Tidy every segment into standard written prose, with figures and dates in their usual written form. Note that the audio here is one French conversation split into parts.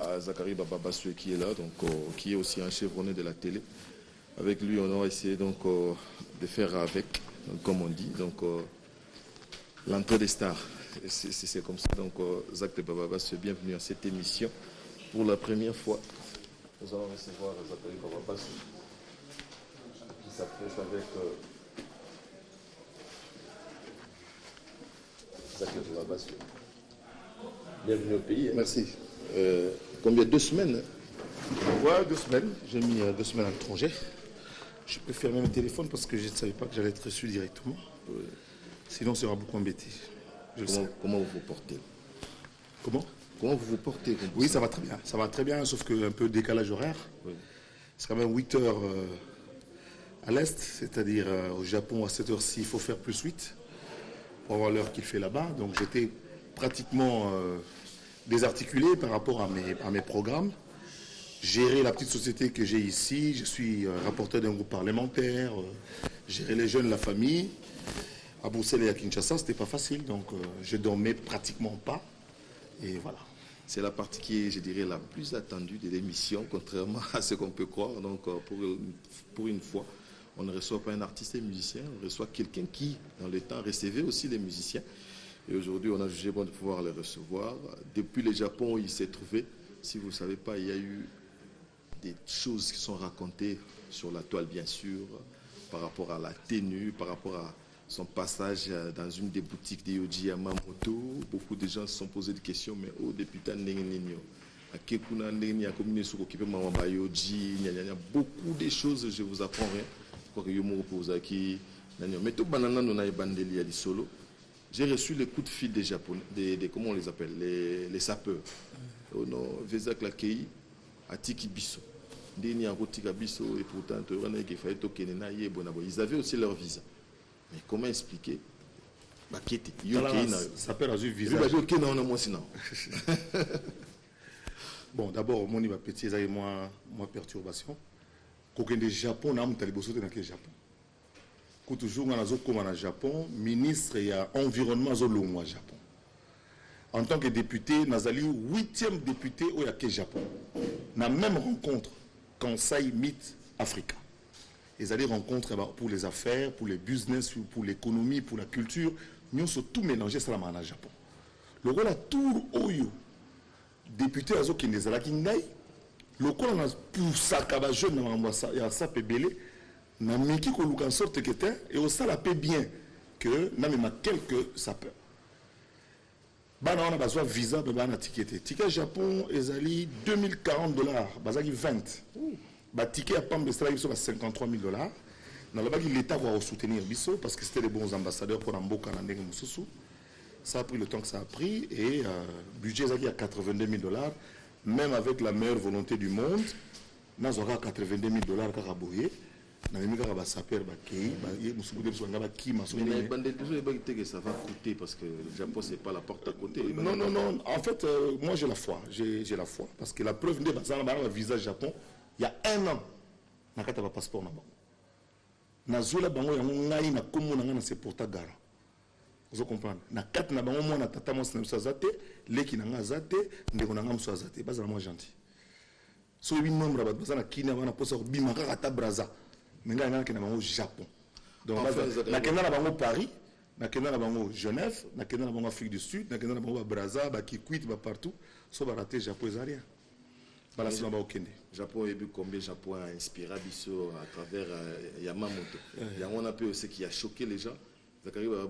à Zachary Bababassoué qui est là, donc, qui est aussi un chevronné de la télé. Avec lui, on va essayer donc, de faire avec, donc, comme on dit, donc, l'entrée des stars. C'est comme ça. Donc, Zach de Bababassoué, bienvenue à cette émission. Pour la première fois, nous allons recevoir Zachary Bababassoué qui s'apprête avec Zach de Bababassoué. Bienvenue au pays. Hein. Merci. Combien? 2 semaines? Ouais, 2 semaines. J'ai mis 2 semaines à l'étranger. Je peux fermer mon téléphone parce que je ne savais pas que j'allais être reçu directement. Sinon, ça va beaucoup embêter. Comment vous vous portez? Comment vous vous portez? Oui, ça va très bien. Ça va très bien, sauf qu'un peu décalage horaire. Oui. C'est quand même 8 heures à l'est, c'est-à-dire au Japon, à cette heure-ci, il faut faire plus 8 pour avoir l'heure qu'il fait là-bas. Donc, j'étais pratiquement désarticulé par rapport à mes programmes. Gérer la petite société que j'ai ici, je suis rapporteur d'un groupe parlementaire, gérer les jeunes, la famille. À Bruxelles et à Kinshasa, c'était pas facile, donc je dormais pratiquement pas. Et voilà. C'est la partie qui est, je dirais, la plus attendue de l'émission, contrairement à ce qu'on peut croire. Donc, pour une fois, on ne reçoit pas un artiste et musicien, on reçoit quelqu'un qui, dans le temps, recevait aussi les musiciens. Et aujourd'hui, on a jugé bon de pouvoir les recevoir. Depuis le Japon, il s'est trouvé, si vous ne savez pas, il y a eu des choses qui sont racontées sur la toile, bien sûr, par rapport à la tenue, par rapport à son passage dans une des boutiques de Yoji Yamamoto. Beaucoup de gens se sont posés des questions, mais au député Nengenenyo, à Kekuna Nengenenyo, à Komine Sukokipe Mawamba Yoji, il y a beaucoup de choses, je vous apprends rien. Je crois que Yomo Pozaki, mais tout banana nous a bandeli à solo. J'ai reçu les coups de fil des Japonais, comment on les appelle, les sapeurs. Au nom Vezak Lakei, à Tiki Bisso. Ils avaient aussi leur visa. Mais comment expliquer? Ça peut avoir visa. Bon, d'abord, mon niveau petit, c'est moi perturbation. Quand on est au Japon, on a un Japon. Quand toujours on a au Japon, ministre et environnement au Japon. En tant que député, Nazali, 8e député au Japon. La même rencontre Kansai Meet Africa. Ils allaient rencontrer pour les affaires, pour les business, pour l'économie, pour la culture. Nous sommes tout mélangés ça au Japon. Le rôle à tout Oyo, député à Zoki Nezalaki Ngai, le rôle a pour ça qu'à jeune il y a ça pébélé, n'a mis qui qu'on en sorte que t'es et au ça la paie bien que n'a même quelques sapeurs. Bah on a besoin de visa, bah on a ticket. Ticket Japon, ezali $2040, bazaki 20. Bah ticket à Pam de Strasbourg sur $53 000. Dans le bas l'État va soutenir Bisso parce que c'était les bons ambassadeurs pour Namboka Nandeng Moussoussou. Ça a pris le temps que ça a pris et budget zaki à $82 000. Même avec la meilleure volonté du monde, nous aura $82 000 carabouillé. Ça va coûter parce que le Japon c'est pas la porte à côté. Non. En fait, moi j'ai la foi. J'ai la foi parce que la preuve de le visa Japon, il y a 1 an, na kata passeport na bango. Na zola bango ya ngai na komo na ngana c'est portagara. Vous comprenez? Na kata na bango moi na tata mo na zate, leki na ngazate, ndeko na ngamso zate. Bazala moi gentil. So bi nombre ba bazana kina bana posa bima kata braza. Mais là, il y a au Japon. Donc, il y a Paris, il y a Genève, il y a Afrique du Sud, il y a Brazza, Kikwit, partout. Sauf que le Japon, il n'y a rien. Le Japon, il y a combien de Japon a inspiré Bisso à travers Yamamoto. Il y a un peu aussi qui a choqué les gens.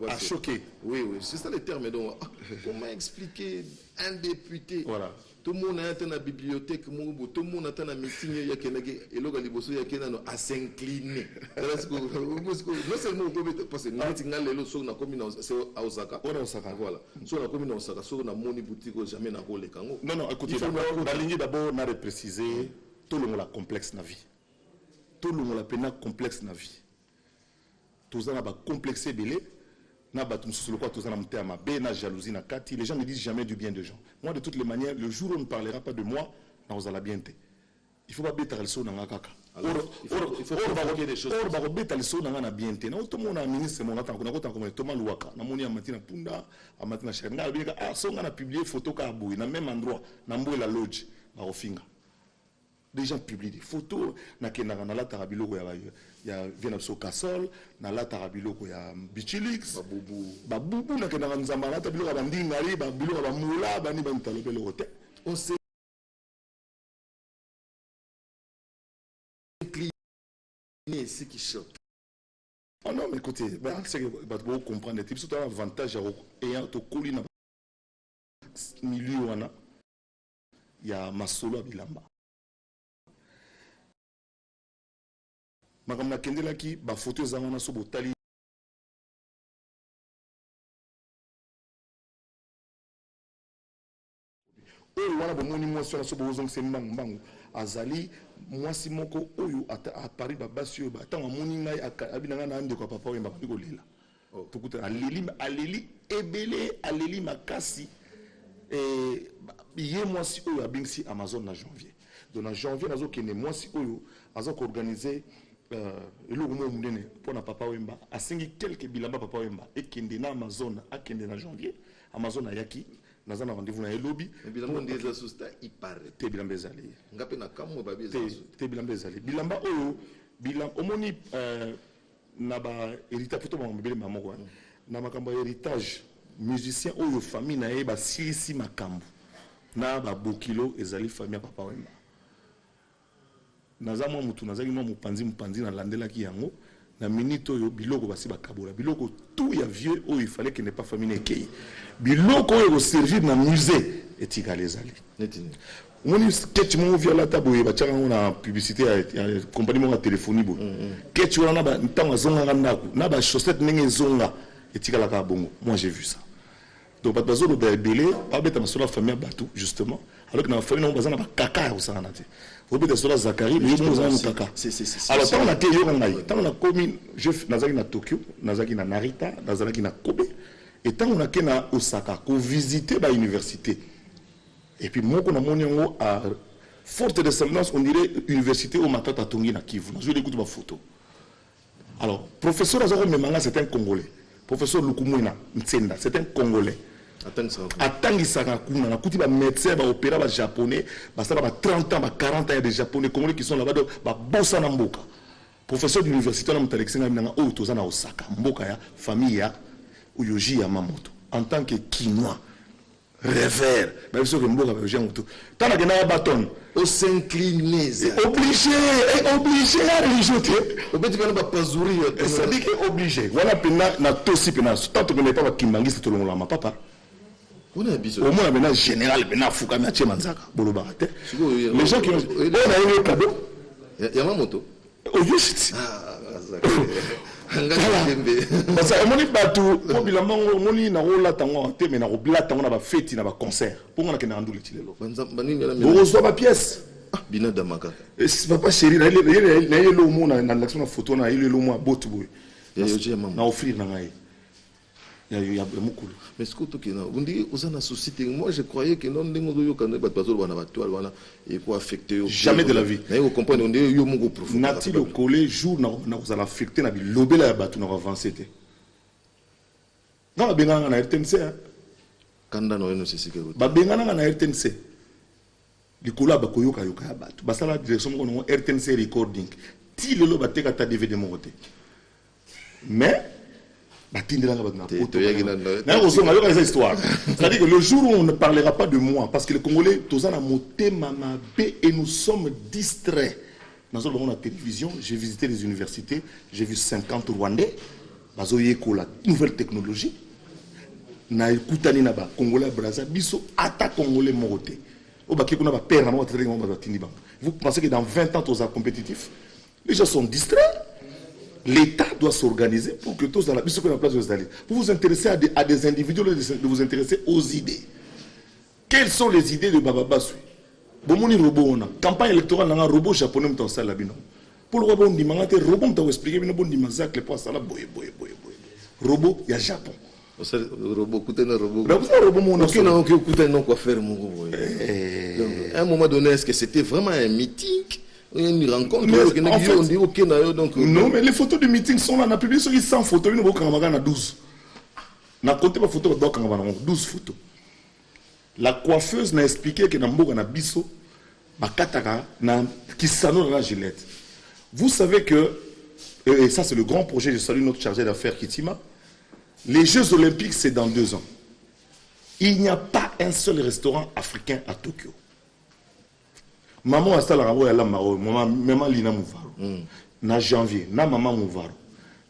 A choqué. Oui, c'est ça le terme. Donc, comment expliquer un député? Voilà. Tout le monde a été dans la bibliothèque, tout le monde a été dans la meeting, et à s'incliner. Non seulement parce que nous avons à Osaka. Voilà. Si on a commis à Osaka, si on a mon boutique, jamais n'a pas kango. Non, écoutez, d'abord, on a précisé tout le monde a complexe dans la vie. Tout le monde a peine complexe dans la vie. Tout ça a complexé belé. Les gens ne disent jamais du bien de gens. Moi, de toutes les manières, le jour où on ne parlera pas de moi, on va la bien. Il faut pas bêter le son dans la caca. Il faut provoquer des choses. Or, bêter le son dans la bien. Tout le monde a un ministre, mon attend, on a comme Thomas Louaka. Na moni a matina punda, a matina cher. Na bien, ah, son a publié photo ka boui, na même endroit, na mboué la lodge. baofinga. Des gens publient des photos, nakendaka na lataka biloko ya vient sur Cassol, na lataka biloko ya Bichilix, babubu nakendaka nzamba lata biloko ba ndingari, ba biloko ba mula, ba ni ba ntalobe le hotel. On s'est incliné ce qui choque. Oh non, mais écoutez, c'est que vous comprenez des types, surtout l'avantage ayant au colline milieu il y a Masolo à Bilamba. Madame Kendela qui ba photo zangana so botali oyo wana bomoni mwasi wana so bozongisa mbangu azali mwasi moko oyo a Paris babasi oyo batango amoni ngai abinanga na ndeko papa oyo mbaka kolela tokuta aleli ebele aleli makasi ye mwasi oyo abingisi Amazon na janvier. Donc en janvier nazo kene mwasi oyo azo ko organiser eloko mo munene pona papa wemba asengi quelques bilamba papa wemba ekende na Amazon akende na janvier Amazon ayaki naza na rendez-vous na elobi bilamba ndeza susta ipare te bilamba ezali ngape na kamwe babeza te bilamba ezali bilamba oyo bilamba omoni na ba héritage photo ba mbele mamoko na makambo héritage musicien oyo famille na ye ba sisi makambo na ba bokilo ezali famille ya papa wemba naza mwa mutu nazaki mwa mupanzi na landelaki yango na minute oyo biloko basi bakabola biloko tout ya vieux oyo il fallait que ne pas famille ekei biloko oyo servir na musée etikala ezali moni sketch mo viola tabo e bachaka na publicité ya compagnie mo téléphonie bo sketch wana na ba ntango zonga ndako na ba chaussette ndenge zonga etikala ka bongo moi j'ai vu ça. Donc bazo lo belé pas beta masolo famille batou justement alors que dans la famille on bazana ba kaka osana te obeta sola Zakari mais yo mozana kaka alors tant on a été yo ngai tant on a commis je nazaki na Tokyo nazaki na Narita nazaki na Kobe et tant on a été na Osaka ko visiter ba université et puis moko na moni ngo à forte ressemblance on dirait université au Matata Tongi na Kivu je l'écoute ma photo. Alors professeur Azaro Memanga c'est un Congolais, professeur Lukumwina Ntsenda c'est un Congolais. Atangisaka kuna na kuti ba médecin ba opéra ba japonais ba sala ba 30 ans ba 40 ans de japonais congolais qui sont là-bas ba bossa na mboka professeur d'université na mutalexinga minanga o toza na Osaka mboka ya famille ya Uyoji Yamamoto en tant que Kinois rêveur ba biso ke mboka ba Uyoji Yamamoto tana ke na baton au s'incliner obligé à rejeter obeti kana ba pazuri ça dit que obligé voilà pena na tosi pena tant que ne pas ba kimbangisi to longola ma papa. Au moins, maintenant, général, maintenant, Fouka, mais tu manzaka, Bolobarte. Les gens qui ont eu un cadeau. Yamamoto. Oh, juste. Parce que mon bateau, mon bilan, mon lit n'a roula tango, mais n'a roula tango, n'a fête, n'a pas concert. Pour moi, n'a pas l'utile. Vous recevez ma pièce. Bina Damaka. C'est pas chéri, il y a le mot dans l'action photo, il y a le mot à Botou. Il y a un offrir dans la il y a beaucoup. Mais ce que tu as dit, société, moi je croyais que non, jamais de la vie. Vous comprenez, on Nati le collé jour nous allons affecter na lobé la batu na avancer. Non, benanga na RTNC. Kanda no eno sisi kero. Ba benanga na RTNC. Likola ba koyoka yoka ya batu. Ba sala direction ko RTNC recording. Ti lelo ba teka ta DVD mo côté. Mais c'est-à-dire que le jour où on ne parlera pas de moi, parce que les Congolais, tous en moté mamabé et nous sommes distraits. Dans la télévision, j'ai visité les universités, j'ai vu 50 Rwandais, la nouvelle technologie. Na écoutani na ba Congolais Brazza, biso attaque Congolais moroté. Vous pensez que dans 20 ans, tous sont compétitifs? Les gens sont distraits. L'État doit s'organiser pour que tous dans la place de vous vous intéresser à des individus, de vous intéresser aux idées. Quelles sont les idées de Baba Bassou? Bomoni robot on a campagne électorale dans un robot japonais m'ta sala bino. Pour le robot on dit mangate robot m'ta expliquer bino bon dimazak le poisson sala boy. Robot il y a Japon. Robot coûte un robot. Robot mon OK non coûte non quoi faire mon robot. À un moment donné est-ce que c'était vraiment un meeting? Une rencontre, non, mais les photos de meeting sont là. On a publié sur 100 photos. Nous avons 12. On a compté les photos, 12 photos. La coiffeuse n'a expliqué que dans Mboga na biso, bakataka na kisano na Gillette. Vous savez que, et ça c'est le grand projet, je salue notre chargé d'affaires Kitima, les Jeux Olympiques c'est dans 2 ans. Il n'y a pas un seul restaurant africain à Tokyo. Maman a la rabo la maro, maman lina mouvaro. Na janvier, na maman mouvaro.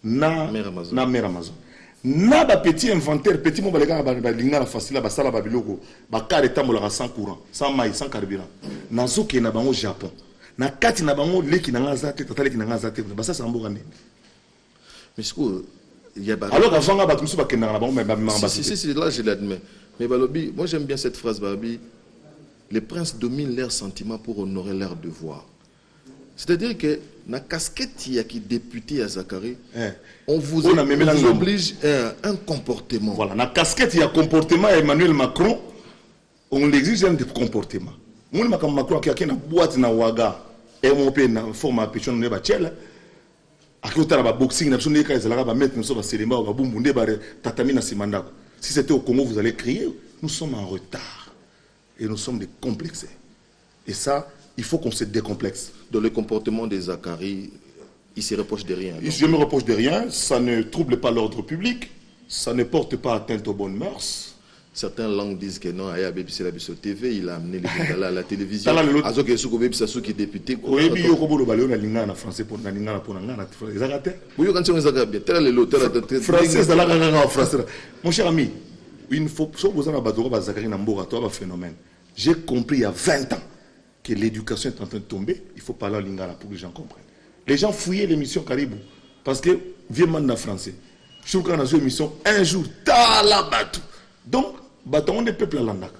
Na mère Amazon. Na ba petit inventaire, petit mo balega ba linga la facile ba sala ba biloko, ba kare tambola sans courant, sans maïs, sans carburant. Na zoke na bango Japon. Na kati na bango leki na ngazate, tata leki na ngazate, ba ça sambo ngane. Mais ce que il y a alors avant ba tout ba kena na bango mais ba si là je l'admets. Mais Balobi, moi j'aime bien cette phrase Balobi. Les princes dominent leurs sentiments pour honorer leurs devoirs. C'est-à-dire que dans la casquette il y a qui député à Zakari, on vous oblige à un comportement. Voilà, dans la casquette il y a comportement Emmanuel Macron, on l'exige un comportement. Moi Macron qui a une boîte na waga, MOP na forme à pétion ne bachela. Akota ba boxing na besoin de ka ezala ba mettre nous ba selema ba bumbunde ba tatami na simandako. Si c'était au Congo vous allez crier, nous sommes en retard. Et nous sommes décomplexés. Et ça, il faut qu'on se décomplexe. Dans le comportement des Zakari, il ne se reproche de rien. Je ne me reproche de rien, ça ne trouble pas l'ordre public, ça ne porte pas atteinte aux bonnes mœurs. Certaines langues disent que non, Aya Baby c'est la TV, il a amené les Bengala à la télévision. Azo ke suko Baby Sassou qui est député. Oui, mais yo kobolo baleo na linga na français pour na linga na pour na ezakate. Oui, quand on ezaka bien, tel le tel français ça la nga français. Mon cher ami, il faut so bozana badoro ba Zakari na mboka to ba phénomène. J'ai compris il y a 20 ans que l'éducation est en train de tomber. Il faut parler en lingala pour que les gens comprennent. Les gens fouillaient l'émission Caribou parce que vieux man na français. Je suis quand on a une émission un jour, talabatu. Donc, bâton des peuples à l'andaka.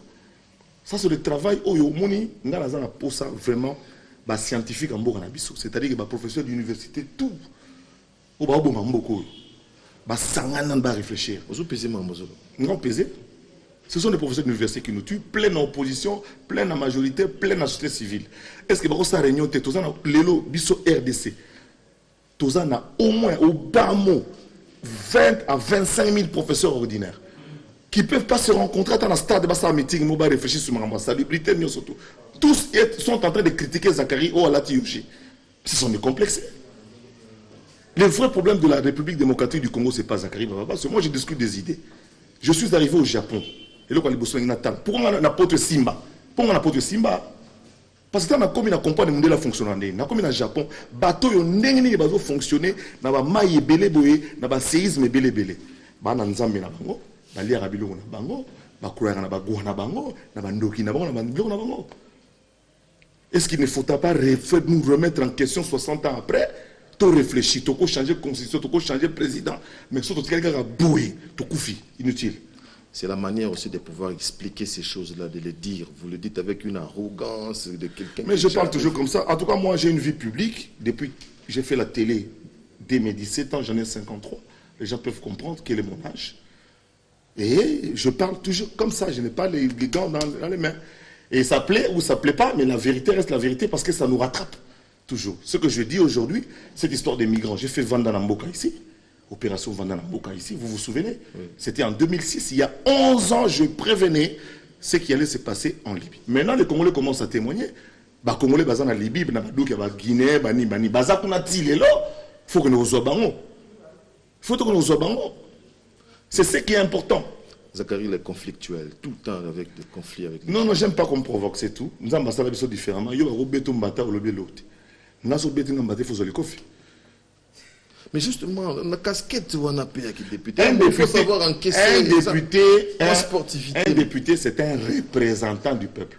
Ça c'est le travail où yomoni ngala za na posa vraiment ba scientifique en boka na biso. C'est-à-dire que ba professeur d'université tout au ba oboma mboko. Ba sangana ba réfléchir. Ozo peser mamozo. Non peser. Ce sont des professeurs d'université qui nous tuent, plein en opposition, plein en majorité, plein en société civile. Est-ce que dans cette réunion, tous en l'élo biso RDC, tous en a au moins, au bas mot, 20 à 25 000 professeurs ordinaires qui ne peuvent pas se rencontrer dans le stade de Bassa meeting, nous allons réfléchir sur ma salubrité, surtout. Tous sont en train de critiquer Zakari ou Alati Yoshi. Ce sont des complexes. Le vrai problème de la République démocratique du Congo, ce n'est pas Zakari, parce que moi je discute des idées. Je suis arrivé au Japon. Et là, pourquoi on a apôtre Simba? Pourquoi on a apôtre Simba? Parce que dans la commune, on comprend le modèle fonctionnant. Dans la commune, au Japon, les bateaux ont fonctionné, dans la maille belé boé, dans le séisme belé belé. Dans la Nzambe na bango, dans l'Ia Rabilo na bango, dans la Kouya na bango, na bango, dans la Ndoki na bango, dans la Ndoki na bango. Est-ce qu'il ne faut pas nous remettre en question 60 ans après? Tu réfléchis, tu peux changer de constitution, tu peux changer de président, mais surtout quelqu'un a boué, tu koufi, inutile. C'est la manière aussi de pouvoir expliquer ces choses-là, de les dire. Vous le dites avec une arrogance de quelqu'un. Mais je parle toujours comme ça. En tout cas, moi, j'ai une vie publique. Depuis j'ai fait la télé dès mes 17 ans, j'en ai 53. Les gens peuvent comprendre quel est mon âge. Et je parle toujours comme ça. Je n'ai pas les gants dans les mains. Et ça plaît ou ça plaît pas, mais la vérité reste la vérité parce que ça nous rattrape. Toujours. Ce que je dis aujourd'hui, cette histoire des migrants. J'ai fait Vanda Namboka ici. Opération Vanda Namboka ici, vous vous souvenez? Oui. C'était en 2006, il y a 11 ans, je prévenais ce qui allait se passer en Libye. Maintenant, les Congolais commencent à témoigner. Les Congolais basés en Libye, en Guinée, Bani, il faut que nous soyons bango. Il faut que nous soyons bango. C'est ce qui est important. Zakari, il est conflictuel, tout le temps avec des conflits. Avec non, non, j'aime pas qu'on provoque, c'est tout. Nous avons des différemment. Il y a des gens qui ont des l'autre. Nous avons des gens qui ont des conflits. Mais justement, la casquette où on a payé qui député, il faut savoir en question un député, c'est un représentant du peuple.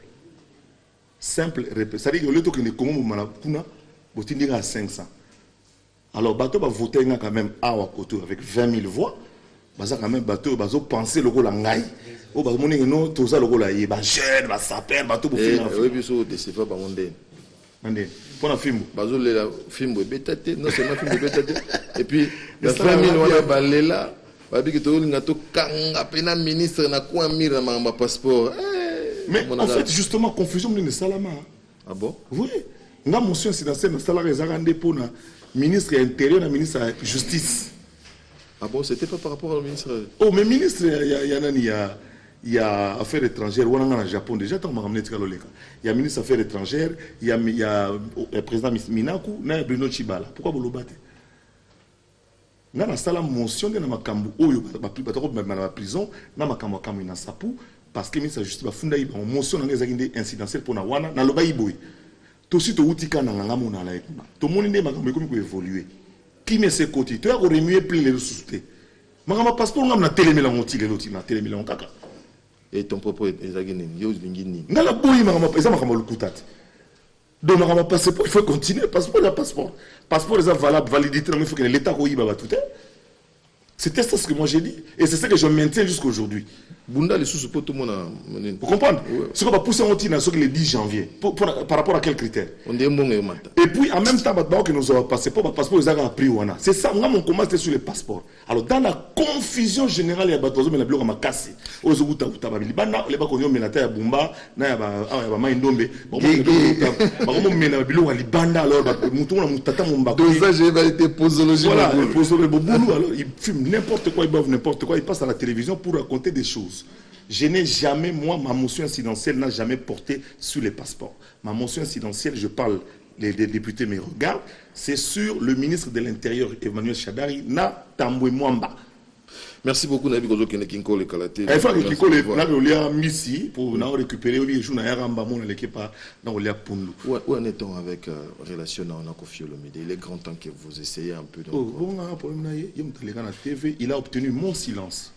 Simple représentant. C'est-à-dire que le temps que nous avons à 500. Alors, bateau va voter quand même à côté avec 20 000 voix. Baza quand même bateau va penser le rôle en gaï. Au bas mon non tout ça le rôle là, il va jeune, va saper bateau pour faire. Oui, bien sûr, c'est pas mondé. Mandé. Pour un film. Bazo le film bétaté, non seulement film bétaté. Et puis la famille on a balela, babi que to ngato kanga pena ministre na kwa mira ma passeport. Mais en fait justement confusion de Salama. Ah bon? Oui. Nga motion incidentielle na salaire ezarande pour na ministre intérieur na ministre justice. Ah bon, c'était pas par rapport au ministre. Oh mais ministre il y a affaires étrangères, on a en Japon déjà, tant il y a ministre des Affaires étrangères, il y a le président Minaku, il y a Bruno Chibala. Pourquoi vous le battez? Dans la salle motion de Namakambu, la prison, Namakambu na sapu, parce que le ministre de la Justice a fondé une motion incidentielle pour Nawana, dans le Baïboui. Tout de suite, au Outika, tout le monde est évolué. Qui met ses côtés? Tu as remué plus les ressources. Je n'ai pas passeport, je n'ai pas télémélan. Et ton propos est exagéré. Je n'ai pas donc, il faut continuer. Passeport, il y a passeport. Passeport, il y a valable, validité. Il faut que l'État ait tout. C'était ça ce que moi j'ai dit. Et c'est ça que je maintiens jusqu'à aujourd'hui. Bunda, les sous pour tout le monde. Vous comprenez? Ce qu'on va pousser en Tina, c'est le 10 janvier. Par rapport à quels critères? On dit bon et et puis, en même temps, que nous avons passeport, le passeport, ils ont pris. C'est ça, moi, mon combat, c'était sur les passeports. Alors, dans la confusion générale, il y a des choses qui sont cassées. Aux Outa, les bana, les bakonios, mais la terre, Bumba, il y a Maïndombe. Dosage va être posologie. Voilà, alors, ils fument n'importe quoi, ils boivent n'importe quoi, ils passent à la télévision pour raconter des choses. Je n'ai jamais, moi, ma motion incidentielle n'a jamais porté sur les passeports. Ma motion incidentielle, je parle, les députés me regardent, c'est sur le ministre de l'Intérieur, Emmanuel Shadari, na Tambwe Mwamba. Merci beaucoup, Nabi Gozo Kenekinko, le Kalaté. Il faut que Kinko le Missi pour récupérer les jours à Yaramba, mon équipe dans le Pundu. Où en est-on avec relation à Onako Olomide? Il est grand temps que vous essayez un peu. Il a obtenu mon silence.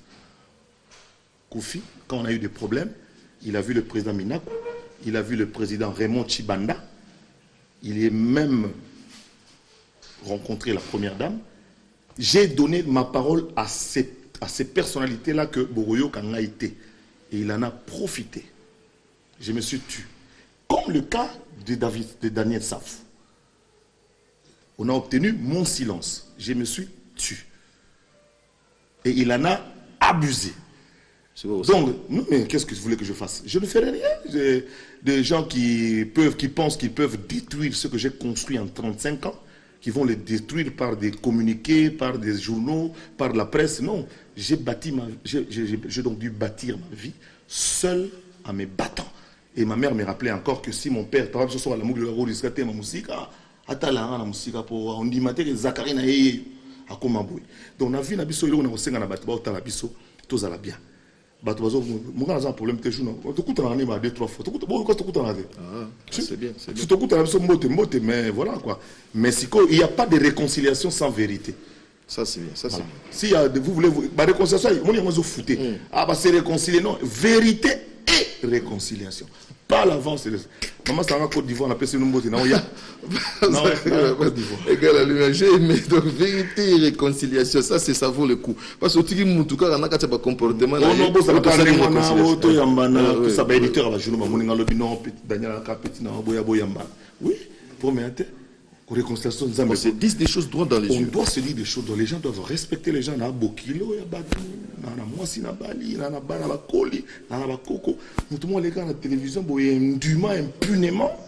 Koufi, quand on a eu des problèmes, il a vu le président Minaku, il a vu le président Raymond Chibanda, il est même rencontré la première dame. J'ai donné ma parole à ces personnalités-là que Boroyo Kanga été. Et il en a profité. Je me suis tué. Comme le cas de Daniel Saf. On a obtenu mon silence. Je me suis tué. Et il en a abusé. Donc, mais qu'est-ce que vous voulez que je fasse? Je ne ferai rien. Des gens qui pensent qu'ils peuvent détruire ce que j'ai construit en 35 ans, qui vont les détruire par des communiqués, par des journaux, par la presse. Non, j'ai donc dû bâtir ma vie seul en me battant. Et ma mère me rappelait encore que si mon père, par exemple, ce soir à la Mougla Rodiscate, ma musique, la musique pour on dit que Zachary na a comme un donc on a vu nabiso on a aussi na batba ta nabiso tous à la bien. Batbazo mon grand problème que je non. On te coûte en année 2-3 fois. C'est bien, c'est bien. Tu te coûtes en mais voilà quoi. Mais il n'y a pas de réconciliation sans vérité. Ça c'est bien, ça c'est bien. Si vous voulez la réconciliation, c'est réconcilier non, vérité et réconciliation. Pas l'avance. Maman, c'est en Côte d'Ivoire, on appelle ça une mbote. Non, égal à lui, j'ai aimé. Donc, vérité et réconciliation, ça vaut le coup. Parce que tu dis, en tout cas, on a un comportement. On a besoin de oui, pour m'aider. Réconciliation, on se dit des choses droit dans les yeux. On doit se dire des choses dont les gens doivent respecter les gens. Il y a Bokilo, il y a Badi, il y a Mwasi, il y a Bali, il y a Bakoli, il y a Bakoko. Nous tous les gars à la télévision, indûment, impunément.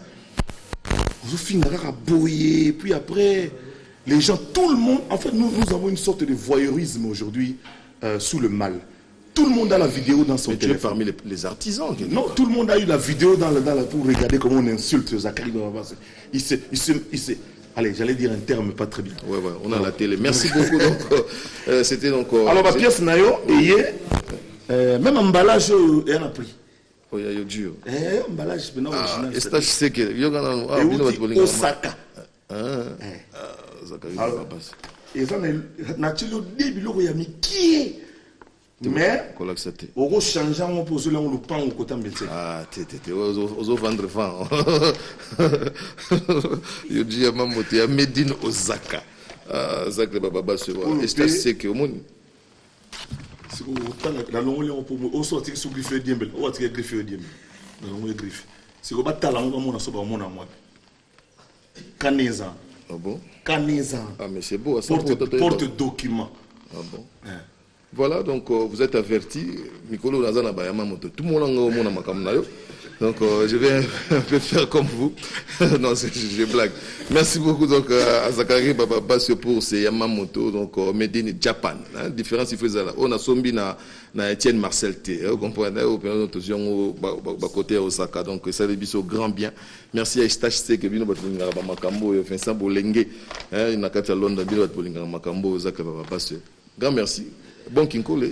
On se finit à boyer. Puis après, les gens, tout le monde. En fait, nous avons une sorte de voyeurisme aujourd'hui sous le mal. Tout le monde a la vidéo dans son téléphone. Tu es parmi les artisans. Non, tout le monde a eu la vidéo pour regarder comment on insulte Zachary Bababas. Il s'est. Allez, j'allais dire un terme pas très bien. Ouais, on a la télé. Merci beaucoup. Donc, c'était donc. Alors, ma pièce Nayo, même emballage, il y en a pris. Oh, il y a dur. Emballage, maintenant, original. Et ça, je sais que. Osaka. Zachary Bababas. Et ça, naturellement, au début, il y a mis qui? Mais, on va changer, on pose le pan au côté de ah, on va vendre fan. Je dis à maman, tu as Medine Osaka. Zachary Bababas, et ça, c'est que au monde. C'est que la longue on peut sortir sous griffe de diembel. On va tirer griffe de diembel. La longue griffe. C'est que bata la on a soba mon amour. Canesa. Ah bon? Canesa. Ah mais c'est beau. Porte document. Ah bon? Voilà, donc vous êtes avertis. Mikolo Nazana Bayama Moto. Tout le monde a un makamnayo. Donc, je vais un peu faire comme vous. Non, je blague. Merci beaucoup donc, à Zakari Baba pour ces Yamamoto, donc Made in Japan. Hein, différence, il faisait là. On a sombi na Etienne Marcel T. Vous comprenez? Au côté Osaka. Donc, ça les bis au grand bien. Merci à Istache C. Que vino batulingara Makambo et Vincent Bolenge. Il n'a qu'à Londres, Bino batulingara Makambo, Zakari Baba. Grand merci. Bon Kinkole.